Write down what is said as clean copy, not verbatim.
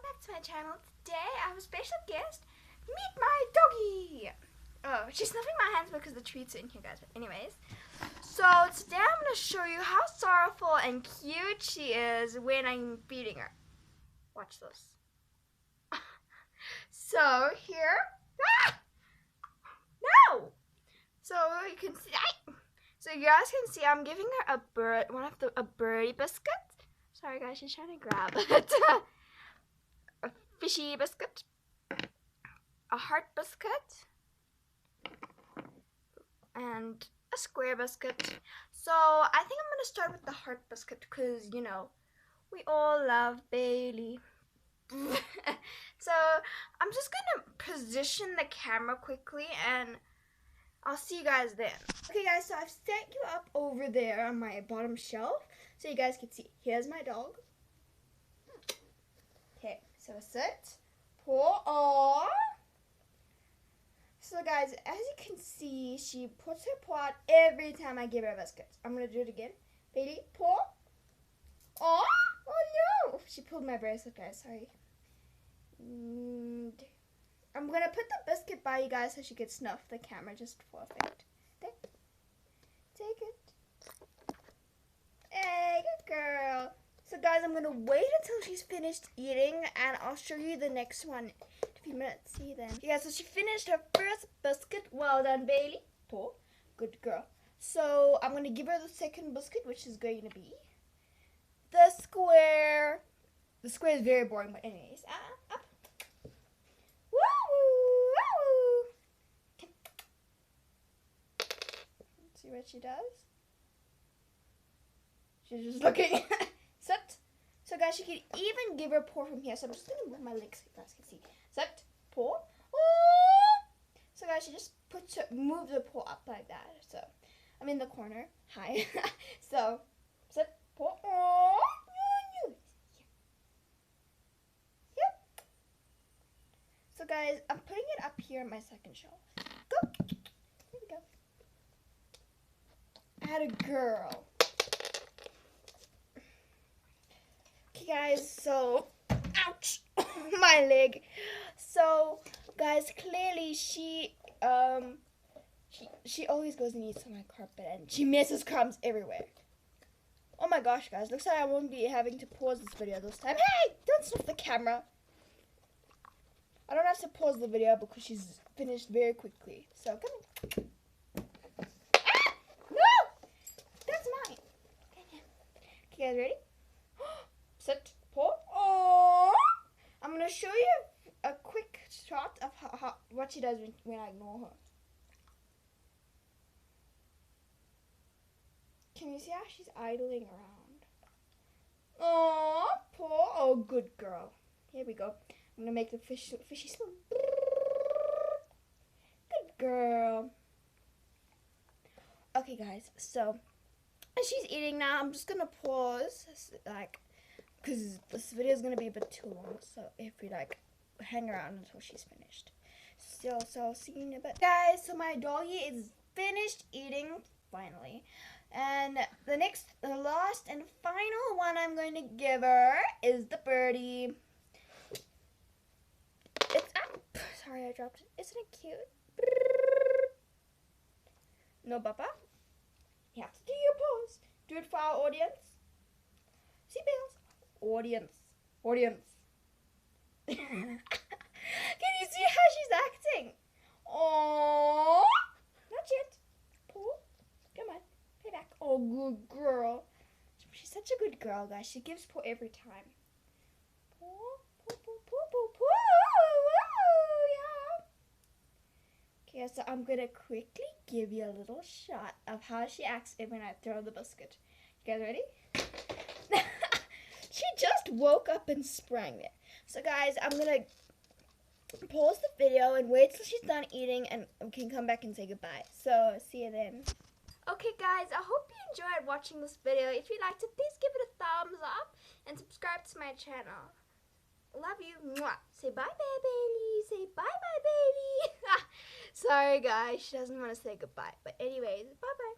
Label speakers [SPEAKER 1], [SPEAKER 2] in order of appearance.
[SPEAKER 1] back to my channel. Today I have a special guest. Meet my doggy. Oh, she's snuffing my hands because the treats are in here, guys. But anyways, so today I'm going to show you how sorrowful and cute she is when I'm feeding her. Watch this. So here, no. So you can see, so you guys can see I'm giving her a birdie biscuit. Sorry guys, she's trying to grab it. A fishy biscuit, a heart biscuit, and a square biscuit. So I think I'm gonna start with the heart biscuit because, you know, we all love Bailey. So I'm just gonna position the camera quickly and I'll see you guys then. Okay guys, so I've set you up over there on my bottom shelf so you guys can see. Here's my dog. Okay, so sit, paw on. So guys, as you can see, she puts her paw out every time I give her a biscuit. I'm gonna do it again. Bailey, paw. Oh no! She pulled my bracelet, guys, sorry. And I'm gonna put the biscuit by you guys so she can snuff the camera just for effect. Take it. Hey, good girl. So guys, I'm gonna wait until she's finished eating and I'll show you the next one in a few minutes. See you then. Yeah, so she finished her first biscuit. Well done, Bailey. Paw. Good girl. So I'm gonna give her the second biscuit, which is going to be the square. The square is very boring, but anyways. Up. See what she does? She's just looking. Sit. So guys, she can even give her paw from here. So I'm just gonna move my legs so you guys can see. Sit. Paw. Oh! So guys, she just moves her paw up like that. So I'm in the corner. Hi. So sit. Paw. Oh! Yep. So guys, I'm putting it up here on my second shelf. Go. Here we go. Atta girl. Okay guys, so ouch, my leg. So guys, clearly she always goes and eats on my carpet and she misses crumbs everywhere. Oh my gosh guys, looks like I won't be having to pause this video this time. Hey, don't snuff the camera. I don't have to pause the video because she's finished very quickly. So come in. Okay, guys, ready? Sit, paw. Oh! I'm gonna show you a quick shot of what she does when I ignore her. Can you see how she's idling around? Oh, paw. Oh, good girl. Here we go. I'm gonna make the fishy swim. Good girl. Okay, guys. So as she's eating now, I'm just gonna pause, like, because this video is gonna be a bit too long. So if we hang around until she's finished. So I'll see you in a bit, guys. So my doggy is finished eating finally, and the last and final one I'm going to give her is the birdie. It's up. Sorry, I dropped it. Isn't it cute? No, Papa. You have to do your pose. Do it for our audience. Seatbelts. Audience. Can you see how she's acting? Oh, not yet. Paw. Come on. Pay back. Oh, good girl. She's such a good girl, guys. She gives paw every time. Paw. Yeah. Okay, so I'm gonna quickly give you a little shot of how she acts when I throw the biscuit. You guys ready? She just woke up and sprang there. So guys, I'm gonna pause the video and wait till she's done eating and we can come back and say goodbye. So see you then. Okay guys, I hope you enjoyed watching this video. If you liked it, please give it a thumbs up and subscribe to my channel. Love you. Mwah. Say bye-bye, Bailey. Say bye-bye, Bailey. Sorry, guys. She doesn't want to say goodbye. But anyways, bye-bye.